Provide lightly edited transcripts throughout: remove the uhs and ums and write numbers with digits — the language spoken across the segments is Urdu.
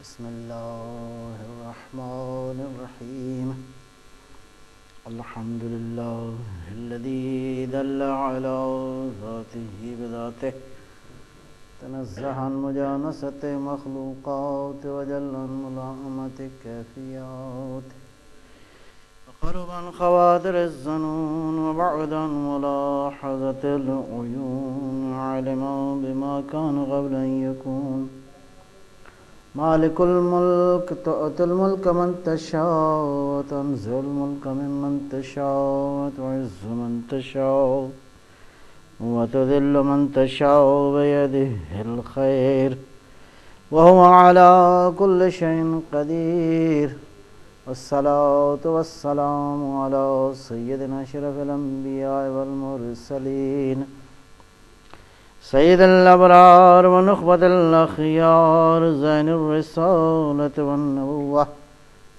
بسم الله الرحمن الرحيم الحمد لله الذي دل على ذاته بذاته تنزه عن مجانسة مخلوقات وجل عن ملائمة كيفيات وقرب عن خواطر الظنون وبعد عن ملاحظة العيون علما بما كان قبل أن يكون مالك الملك تؤتي الملك من تشاء وتنزع الملك ممن تشاء وتعز من تشاء وتذل من تشاء بيده الخير وهو على كل شيء قدير والصلاة والسلام على سيدنا أشرف الأنبياء والمرسلين سيد الأبرار ونخبة الأخيار زين الرسالة والنبوة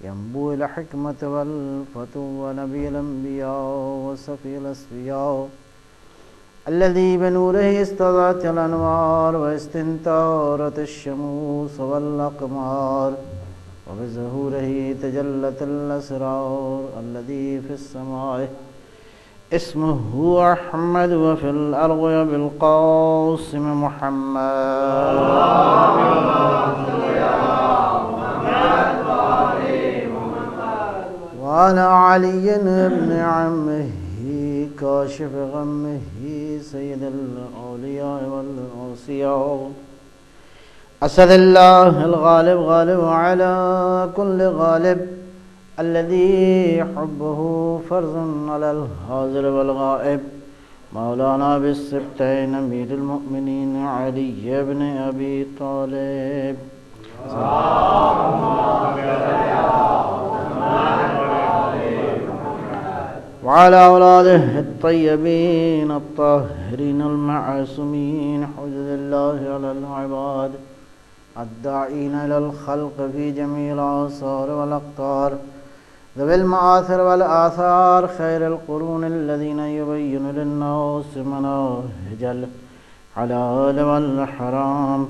ينبوع الحكمة والفتوى ونبي الأنبياء وصفي الأصفياء الذي بنوره استضاءت الأنوار واستنتارت الشموس والأقمار وبظهوره تجلت الأسرار الذي في السماء اسمه أحمد وفي الأرض بالقاسم محمد وعلى علي بن عمه كاشف غمه سيد الأولياء والأوصياء أسد الله الغالب غالب على كل غالب الذي حبه فرض على الحاضر والغائب مولانا بالسبتين أمير المؤمنين علي بن أبي طالب وعلى أولاده الطيبين الطاهرين المعصومين حجج الله على العباد الداعين إلى الخلق في جميع الآثار والأقطار ذوي المآثر والآثار خير القرون الذين يبين للناس مناهج الحلال والحرام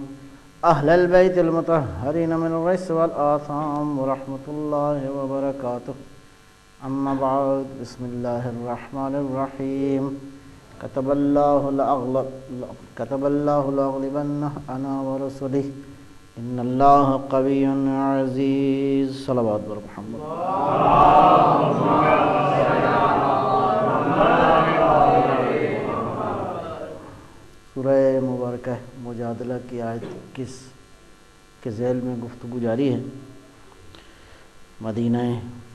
أهل البيت المطهرين من الرجس والآثام ورحمة الله وبركاته أما بعد بسم الله الرحمن الرحيم كتب الله لأغلبن أنا ورسله إن الله قوي عزيز صلوات بر محمد سورہ مبارکہ مجادلہ کی آیت 21 کے ذیل میں گفتگو جاری ہے۔ مدینہ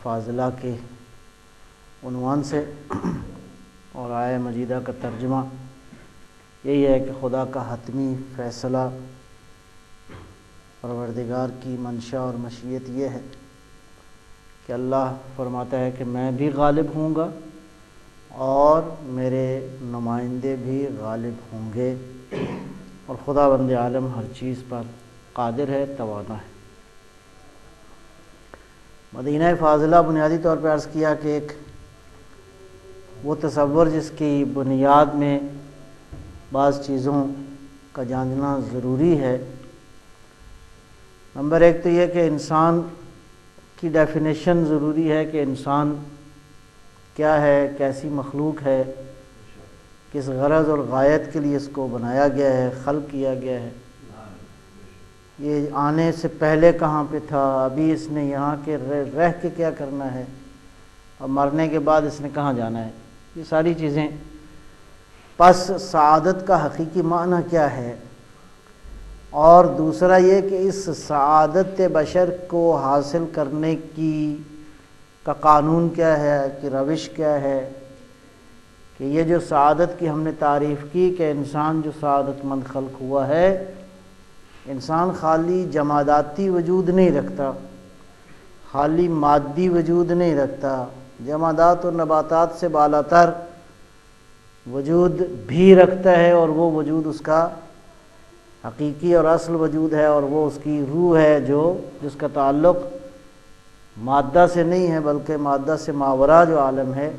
فاضلہ کے عنوان سے اور آیہ مجیدہ کا ترجمہ یہی ہے کہ خدا کا حتمی فیصلہ پروردگار کی منشا اور مشیت یہ ہے کہ اللہ فرماتا ہے کہ میں بھی غالب ہوں گا اور میرے نمائندے بھی غالب ہوں گے اور خدا بند عالم ہر چیز پر قادر ہے، توانا ہے۔ مدینہ فاضلہ بنیادی طور پر عرض کیا کہ ایک وہ تصور جس کی بنیاد میں بعض چیزوں کا جاننا ضروری ہے۔ نمبر ایک تو یہ کہ انسان کی ڈیفینیشن ضروری ہے کہ انسان کیا ہے، کیسی مخلوق ہے، کس غرض اور غایت کے لیے اس کو بنایا گیا ہے، خلق کیا گیا ہے، یہ آنے سے پہلے کہاں پہ تھا، ابھی اس نے یہاں کے رہ کے کیا کرنا ہے، اور مرنے کے بعد اس نے کہاں جانا ہے، یہ ساری چیزیں۔ پس سعادت کا حقیقی معنی کیا ہے، اور دوسرا یہ کہ اس سعادت بشر کو حاصل کرنے کا قانون کیا ہے، کہ روش کیا ہے، کہ یہ جو سعادت کی ہم نے تعریف کی کہ انسان جو سعادت مند خلق ہوا ہے، انسان خالی جماداتی وجود نہیں رکھتا، خالی مادی وجود نہیں رکھتا، جمادات اور نباتات سے بالاتر وجود بھی رکھتا ہے، اور وہ وجود اس کا حقیقی اور اصل وجود ہے، اور وہ اس کی روح ہے جس کا تعلق مادہ سے نہیں ہے بلکہ مادہ سے ماورا جو عالم ہے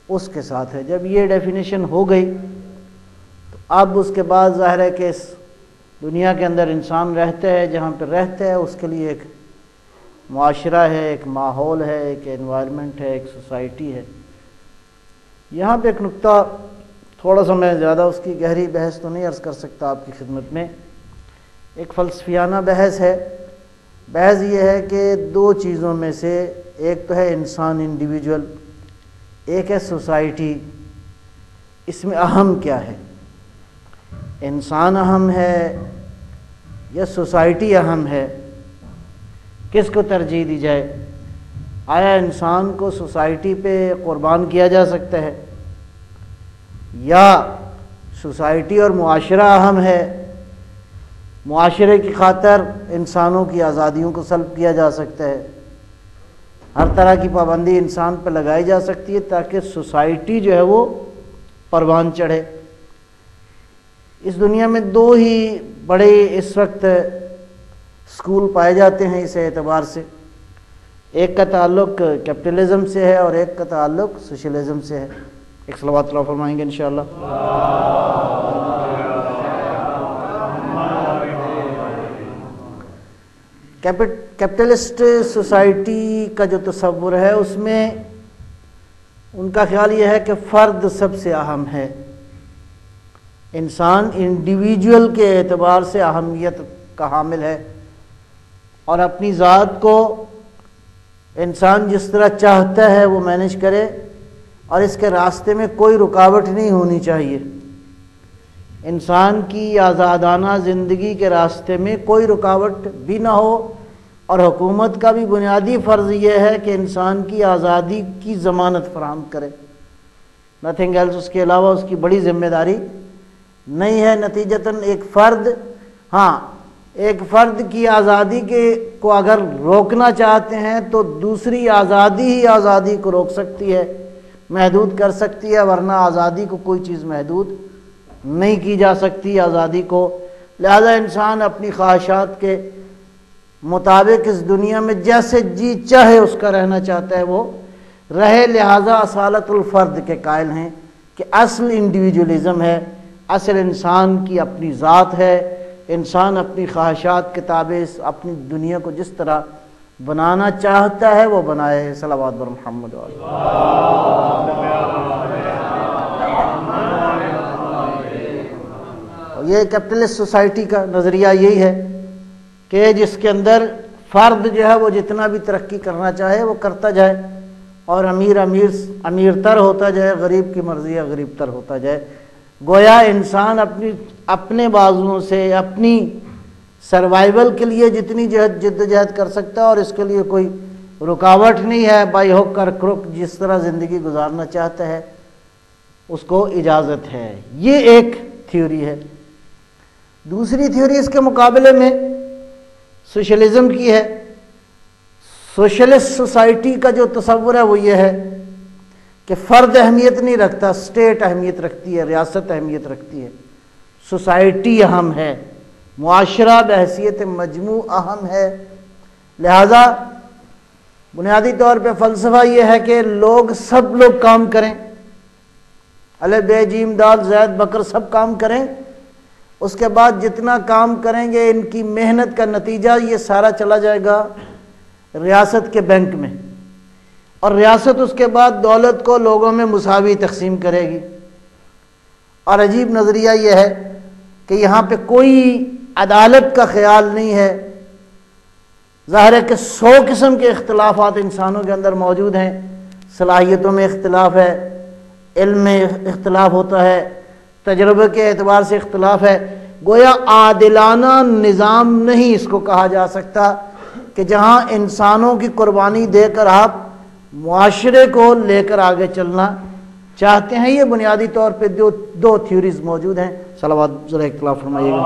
اس کے ساتھ ہے۔ جب یہ ڈیفینیشن ہو گئی تو اب اس کے بعد ظاہر ہے کہ اس دنیا کے اندر انسان رہتا ہے، جہاں پہ رہتا ہے اس کے لیے ایک معاشرہ ہے، ایک ماحول ہے، ایک انوائرمنٹ ہے، ایک سوسائٹی ہے۔ یہاں پہ ایک نقطہ تھوڑا سا، میں زیادہ اس کی گہری بحث تو نہیں عرض کر سکتا آپ کی خدمت میں، ایک فلسفیانہ بحث ہے۔ بحث یہ ہے کہ دو چیزوں میں سے ایک تو ہے انسان انڈیویجول، ایک ہے سوسائٹی۔ اس میں اہم کیا ہے؟ انسان اہم ہے یا سوسائٹی اہم ہے؟ کس کو ترجیح دی جائے؟ آیا انسان کو سوسائٹی پہ قربان کیا جا سکتا ہے، یا سوسائٹی اور معاشرہ اہم ہے، معاشرے کی خاطر انسانوں کی آزادیوں کو سلب کیا جا سکتا ہے، ہر طرح کی پابندی انسان پہ لگائی جا سکتی ہے تاکہ سوسائٹی جو ہے وہ پروان چڑھے۔ اس دنیا میں دو ہی بڑے اس وقت اسکول پائے جاتے ہیں اس اعتبار سے، ایک کا تعلق کیپٹلزم سے ہے اور ایک کا تعلق سوشلزم سے ہے۔ ایک صلوات اللہ فرمائیں گے انشاءاللہ۔ کیپٹلسٹ سوسائٹی کا جو تصور ہے اس میں ان کا خیال یہ ہے کہ فرد سب سے اہم ہے، انسان انڈیویجول کے اعتبار سے اہمیت کا حامل ہے، اور اپنی ذات کو انسان جس طرح چاہتا ہے وہ مینیج کرے، اور اس کے راستے میں کوئی رکاوٹ نہیں ہونی چاہیے۔ انسان کی آزادانہ زندگی کے راستے میں کوئی رکاوٹ بھی نہ ہو، اور حکومت کا بھی بنیادی فرض یہ ہے کہ انسان کی آزادی کی ضمانت فراہم کرے، نتھنگ ایلس۔ اس کے علاوہ اس کی بڑی ذمہ داری نہیں ہے۔ نتیجتاً ایک فرد کی آزادی کو اگر روکنا چاہتے ہیں تو دوسری آزادی ہی آزادی کو روک سکتی ہے، محدود کر سکتی ہے، ورنہ آزادی کو کوئی چیز محدود نہیں کی جا سکتی آزادی کو۔ لہذا انسان اپنی خواہشات کے مطابق اس دنیا میں جیسے جی چاہے اس کا رہنا چاہتا ہے وہ رہے۔ لہذا اصالت الفرد کے قائل ہیں کہ اصل انڈیویجولزم ہے، اصل انسان کی اپنی ذات ہے، انسان اپنی خواہشات کے تابع اپنی دنیا کو جس طرح بنانا چاہتا ہے وہ بنائے۔ صلوات بر محمد علیہ۔ یہ کیپٹلسٹ سوسائٹی کا نظریہ یہی ہے کہ جس کے اندر فرد جو ہے وہ جتنا بھی ترقی کرنا چاہے وہ کرتا جائے، اور امیر تر ہوتا جائے، غریب کی مرضی ہے غریب تر ہوتا جائے۔ گویا انسان اپنے بازوؤں سے اپنی سروائیول کے لیے جتنی جد و جہد کر سکتا ہے، اور اس کے لیے کوئی رکاوٹ نہیں ہے، بائی ہک اور کروک جس طرح زندگی گزارنا چاہتا ہے اس کو اجازت ہے۔ یہ ایک تھیوری ہے۔ دوسری تھیوری اس کے مقابلے میں سوشلزم کی ہے۔ سوشلسٹ سوسائٹی کا جو تصور ہے وہ یہ ہے کہ فرد اہمیت نہیں رکھتا، اسٹیٹ اہمیت رکھتی ہے، ریاست اہمیت رکھتی ہے، سوسائٹی اہم ہے، معاشرہ بحیثیت مجموع اہم ہے۔ لہذا بنیادی طور پہ فلسفہ یہ ہے کہ سب لوگ کام کریں، الف بے جیم دال زید بکر سب کام کریں، اس کے بعد جتنا کام کریں گے ان کی محنت کا نتیجہ یہ سارا چلا جائے گا ریاست کے بینک میں، اور ریاست اس کے بعد دولت کو لوگوں میں مساوی تقسیم کرے گی۔ اور عجیب نظریہ یہ ہے کہ یہاں پہ کوئی عدالت کا خیال نہیں ہے۔ ظاہر ہے کہ 100 قسم کے اختلافات انسانوں کے اندر موجود ہیں، صلاحیتوں میں اختلاف ہے، علم میں اختلاف ہوتا ہے، تجربے کے اعتبار سے اختلاف ہے۔ گویا عادلانہ نظام نہیں اس کو کہا جا سکتا کہ جہاں انسانوں کی قربانی دے کر آپ معاشرے کو لے کر آگے چلنا چاہتے ہیں۔ یہ بنیادی طور پہ دو تھیوریز موجود ہیں۔ صلوات ذرا اختلاف فرمائیے گا۔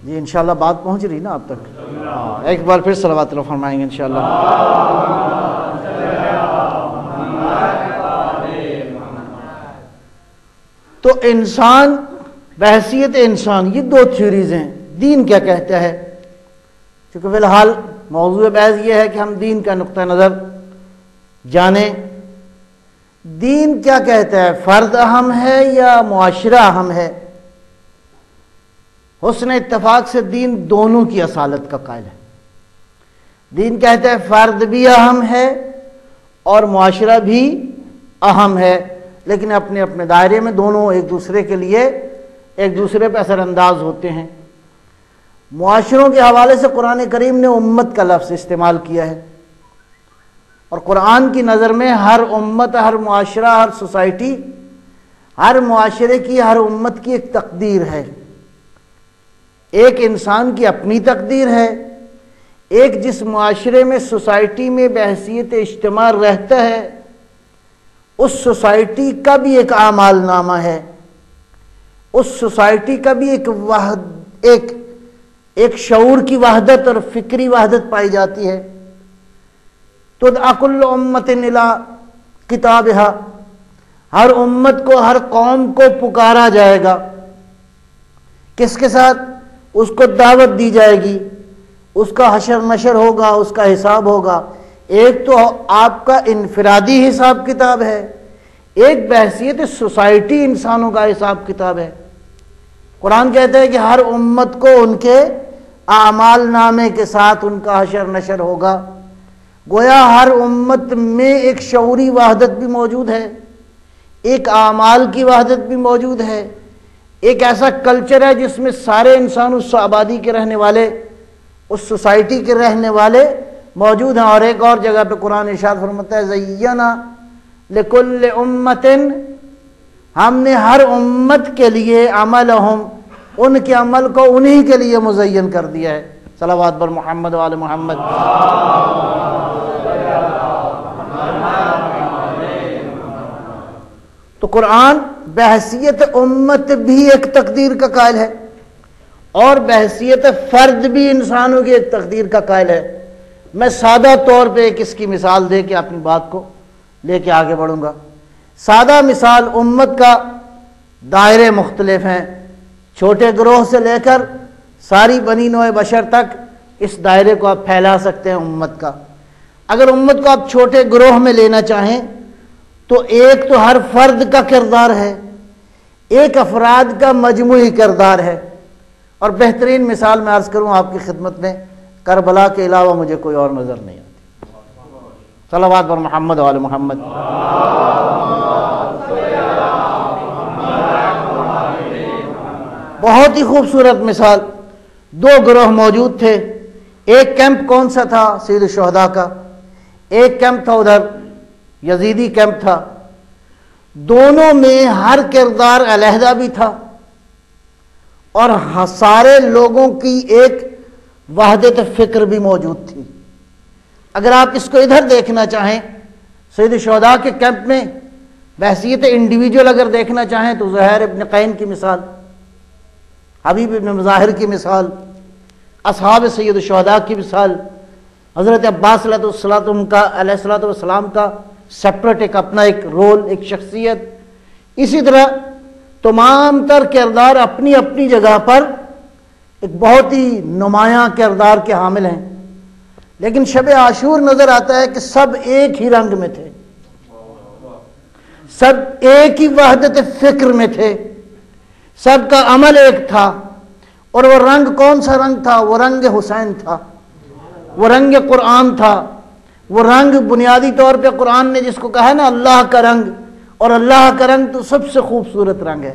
جی انشاءاللہ بات پہنچ رہی نا آپ تک؟ ایک بار پھر صلوات اللہ فرمائیں گے انشاءاللہ۔ تو انسان بحیثیت انسان، یہ دو تھیوریز ہیں۔ دین کیا کہتا ہے؟ کیونکہ فی الحال موضوع بحث یہ ہے کہ ہم دین کا نقطہ نظر جانیں۔ دین کیا کہتا ہے؟ فرد اہم ہے یا معاشرہ اہم ہے؟ حسن اتفاق سے دین دونوں کی اصالت کا قائل ہے۔ دین کہتا ہے فرد بھی اہم ہے اور معاشرہ بھی اہم ہے، لیکن اپنے اپنے دائرے میں دونوں ایک دوسرے کے لیے ایک دوسرے پہ اثر انداز ہوتے ہیں۔ معاشروں کے حوالے سے قرآن کریم نے امت کا لفظ استعمال کیا ہے، اور قرآن کی نظر میں ہر امت، ہر معاشرہ، ہر سوسائٹی، ہر معاشرے کی، ہر امت کی ایک تقدیر ہے۔ ایک انسان کی اپنی تقدیر ہے، ایک جس معاشرے میں، سوسائٹی میں بحیثیت اجتماع رہتا ہے، اس سوسائٹی کا بھی ایک اعمال نامہ ہے، اس سوسائٹی کا بھی ایک شعور کی وحدت اور فکری وحدت پائی جاتی ہے۔ تدعی کل امت الی کتابہا، ہر امت کو، ہر قوم کو پکارا جائے گا، کس کے ساتھ؟ اس کو دعوت دی جائے گی، اس کا حشر نشر ہوگا، اس کا حساب ہوگا۔ ایک تو آپ کا انفرادی حساب کتاب ہے، ایک بحیثیت سوسائٹی انسانوں کا حساب کتاب ہے۔ قرآن کہتا ہے کہ ہر امت کو ان کے اعمال نامے کے ساتھ ان کا حشر نشر ہوگا۔ گویا ہر امت میں ایک شعوری وحدت بھی موجود ہے، ایک اعمال کی وحدت بھی موجود ہے، ایک ایسا کلچر ہے جس میں سارے انسان، اس آبادی کے رہنے والے، اس سوسائٹی کے رہنے والے موجود ہیں۔ اور ایک اور جگہ پہ قرآن ارشاد فرماتا ہے زینا لکل امت، ہم نے ہر امت کے لیے عملہم، ان کے عمل کو انہی کے لیے مزین کر دیا ہے۔ صلوات بر محمد و آل محمد۔ تو قرآن بحیثیت امت بھی ایک تقدیر کا قائل ہے، اور بحیثیت فرد بھی انسانوں کی ایک تقدیر کا قائل ہے۔ میں سادہ طور پہ ایک اس کی مثال دے کے اپنی بات کو لے کے آگے بڑھوں گا۔ سادہ مثال، امت کا دائرے مختلف ہیں، چھوٹے گروہ سے لے کر ساری بنی نوع بشر تک اس دائرے کو آپ پھیلا سکتے ہیں امت کا۔ اگر امت کو آپ چھوٹے گروہ میں لینا چاہیں تو ایک تو ہر فرد کا کردار ہے، ایک افراد کا مجموعی کردار ہے۔ اور بہترین مثال میں عرض کروں آپ کی خدمت میں، کربلا کے علاوہ مجھے کوئی اور نظر نہیں آتی۔ صلوات بر محمد و آل محمد۔ بہت ہی خوبصورت مثال، دو گروہ موجود تھے، ایک کیمپ کون سا تھا؟ سید الشہداء کا، ایک کیمپ تھا ادھر یزیدی کیمپ تھا۔ دونوں میں ہر کردار علیحدہ بھی تھا، اور سارے لوگوں کی ایک وحدت فکر بھی موجود تھی۔ اگر آپ اس کو ادھر دیکھنا چاہیں، سید الشہداء کے کیمپ میں بحیثیت انڈیویجول اگر دیکھنا چاہیں تو زہیر ابن قین کی مثال، حبیب ابن مظاہر کی مثال، اصحاب سید الشہداء کی مثال، حضرت عباس علیہ السلام کا سپریٹ ایک اپنا ایک رول، ایک شخصیت۔ اسی طرح تمام تر کردار اپنی اپنی جگہ پر ایک بہت ہی نمایاں کردار کے حامل ہیں، لیکن شب عاشور نظر آتا ہے کہ سب ایک ہی رنگ میں تھے، سب ایک ہی وحدت فکر میں تھے، سب کا عمل ایک تھا۔ اور وہ رنگ کون سا رنگ تھا؟ وہ رنگ حسین تھا، وہ رنگ قرآن تھا، وہ رنگ بنیادی طور پہ قرآن نے جس کو کہا ہے نا اللہ کا رنگ، اور اللہ کا رنگ تو سب سے خوبصورت رنگ ہے۔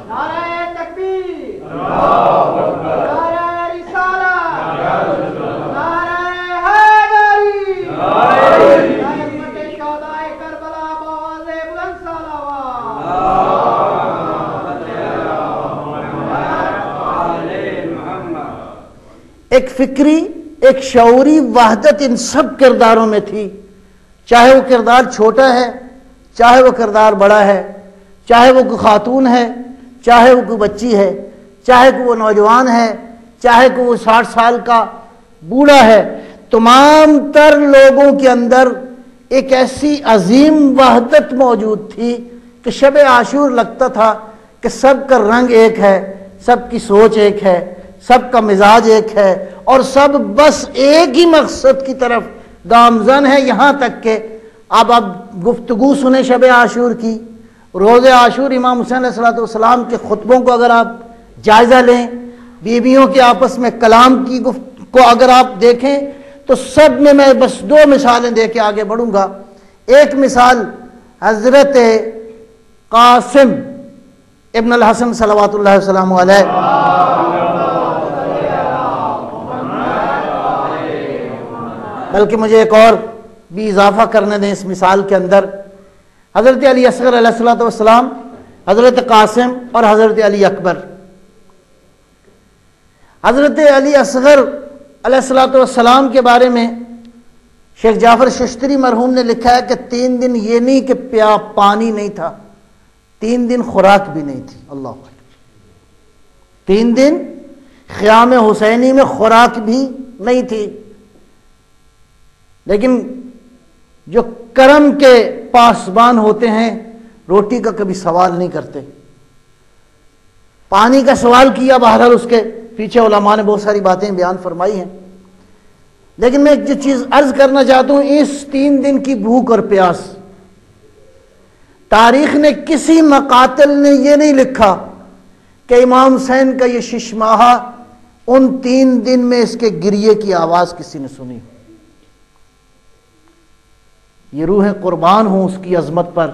نعرہ تکبیر، نعرہ رسالت، نعرہ حیدری، امت شہدائے کربلا بآواز بلند صلوات۔ ایک فکری، ایک شعوری وحدت ان سب کرداروں میں تھی، چاہے وہ کردار چھوٹا ہے، چاہے وہ کردار بڑا ہے، چاہے وہ کوئی خاتون ہے، چاہے وہ کوئی بچی ہے، چاہے کوئی وہ نوجوان ہے، چاہے کوئی وہ 60 سال کا بوڑھا ہے، تمام تر لوگوں کے اندر ایک ایسی عظیم وحدت موجود تھی کہ شب عاشور لگتا تھا کہ سب کا رنگ ایک ہے، سب کی سوچ ایک ہے، سب کا مزاج ایک ہے، اور سب بس ایک ہی مقصد کی طرف گامزن ہے، یہاں تک کہ اب گفتگو سنیں شب عاشور کی، روز عاشور امام حسین علیہ السلام کے خطبوں کو اگر آپ جائزہ لیں، بیویوں کے آپس میں کلام کی کو اگر آپ دیکھیں تو سب میں بس 2 مثالیں دے کے آگے بڑھوں گا۔ ایک مثال حضرت قاسم ابن الحسن صلوات اللہ وسلم علیہ، بلکہ مجھے ایک اور بھی اضافہ کرنے دیں اس مثال کے اندر۔ حضرت علی اصغر علیہ السلام، حضرت قاسم اور حضرت علی اکبر۔ حضرت علی اصغر علیہ السلام کے بارے میں شیخ جعفر ششتری مرحوم نے لکھا ہے کہ 3 دن یہ نہیں کہ پانی نہیں تھا، 3 دن خوراک بھی نہیں تھی۔ اللہ اکبر، 3 دن خیام حسینی میں خوراک بھی نہیں تھی، لیکن جو کرم کے پاسبان ہوتے ہیں روٹی کا کبھی سوال نہیں کرتے۔ پانی کا سوال کیا، بہرحال اس کے پیچھے علماء نے بہت ساری باتیں بیان فرمائی ہیں، لیکن میں ایک جو چیز عرض کرنا چاہتا ہوں، اس 3 دن کی بھوک اور پیاس، تاریخ نے کسی مقاتل نے یہ نہیں لکھا کہ امام حسین کا یہ 6 ماہ ان 3 دن میں اس کے گریے کی آواز کسی نے سنی۔ یہ روحیں قربان ہوں اس کی عظمت پر،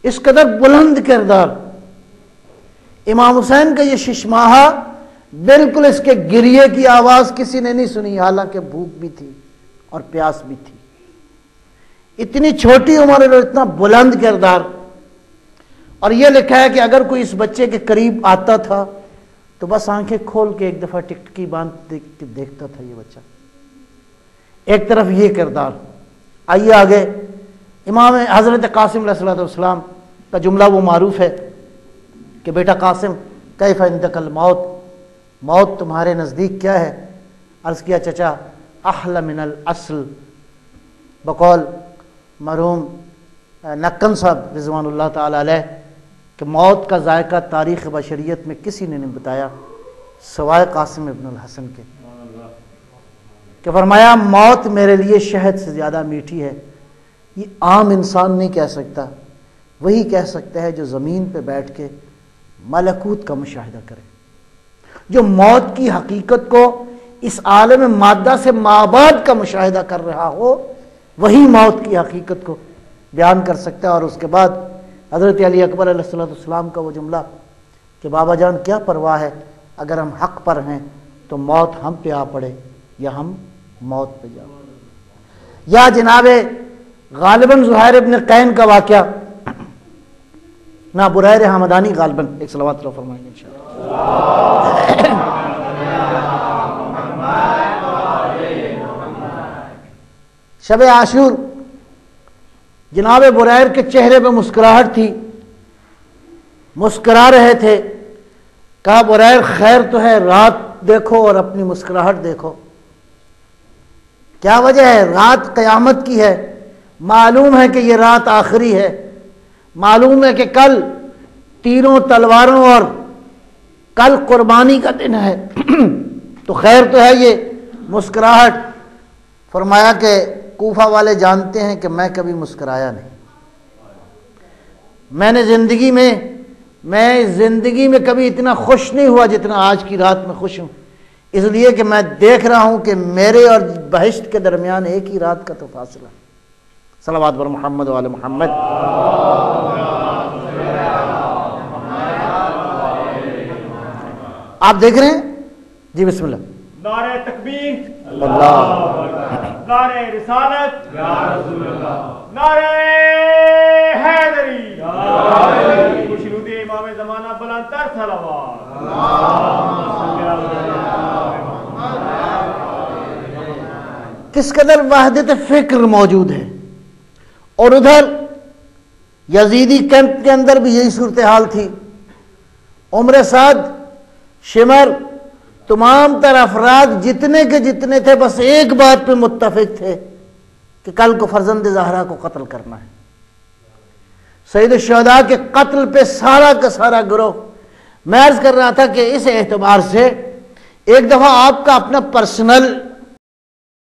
اس قدر بلند کردار۔ امام حسین کا یہ 6 ماہ بالکل اس کے گریے کی آواز کسی نے نہیں سنی، حالانکہ بھوک بھی تھی اور پیاس بھی تھی۔ اتنی چھوٹی عمر اور اتنا بلند کردار۔ اور یہ لکھا ہے کہ اگر کوئی اس بچے کے قریب آتا تھا تو بس آنکھیں کھول کے ایک دفعہ ٹکٹکی باندھ دیکھتا تھا یہ بچہ۔ ایک طرف یہ کردار۔ آئیے آگے، امام حضرت قاسم علیہ السلام کا جملہ وہ معروف ہے کہ بیٹا قاسم کیف عندک الموت، موت تمہارے نزدیک کیا ہے؟ عرض کیا چچا احلی من الاصل، بقول مرحوم نکن صاحب رضوان اللہ تعالی علیہ کہ موت کا ذائقہ تاریخ بشریت میں کسی نے نہیں بتایا سوائے قاسم ابن الحسن کے، کہ فرمایا موت میرے لیے شہد سے زیادہ میٹھی ہے۔ یہ عام انسان نہیں کہہ سکتا، وہی کہہ سکتا ہے جو زمین پہ بیٹھ کے ملکوت کا مشاہدہ کرے، جو موت کی حقیقت کو اس عالم مادہ سے مابعد کا مشاہدہ کر رہا ہو، وہی موت کی حقیقت کو بیان کر سکتا ہے۔ اور اس کے بعد حضرت علی اکبر علیہ السلام کا وہ جملہ کہ بابا جان کیا پرواہ ہے، اگر ہم حق پر ہیں تو موت ہم پہ آ پڑے یا ہم موت پہ جاؤ۔ یا جناب غالباً زہیر ابن قین کا واقعہ، نہ بریر حمدانی غالباً، ایک صلوات اللہ فرمائیں گے انشاءاللہ۔ شب عاشور جناب بریر کے چہرے پہ مسکراہٹ تھی، مسکرا رہے تھے۔ کہا بریر خیر تو ہے، رات دیکھو اور اپنی مسکراہٹ دیکھو۔ کیا وجہ ہے؟ رات قیامت کی ہے، معلوم ہے کہ یہ رات آخری ہے، معلوم ہے کہ کل تیروں تلواروں اور کل قربانی کا دن ہے، تو خیر تو ہے یہ مسکراہٹ۔ فرمایا کہ کوفہ والے جانتے ہیں کہ میں کبھی مسکرایا نہیں، میں زندگی میں کبھی اتنا خوش نہیں ہوا جتنا آج کی رات میں خوش ہوں، اس لیے کہ میں دیکھ رہا ہوں کہ میرے اور بہشت کے درمیان ایک ہی رات کا تو فاصلہ۔ صلوات بر محمد وعلی محمد۔ آپ دیکھ رہے ہیں جی، بسم اللہ۔ نعرہ تکبیر، اللہ، نعرہ رسالت، یا رسول اللہ، نعرہ حیدری، خوشنود امام زمانہ بلند تر صلوات۔ کس قدر وحدت فکر موجود ہے۔ اور ادھر یزیدی کیمپ کے اندر بھی یہی صورتحال تھی۔ عمر سعد، شمر، تمام تر افراد جتنے کے جتنے تھے بس ایک بات پہ متفق تھے کہ کل کو فرزند زہرا کو قتل کرنا ہے۔ سید الشہداء کے قتل پہ سارا کا سارا گروہ۔ میں عرض کر رہا تھا کہ اس اعتبار سے ایک دفعہ آپ کا اپنا پرسنل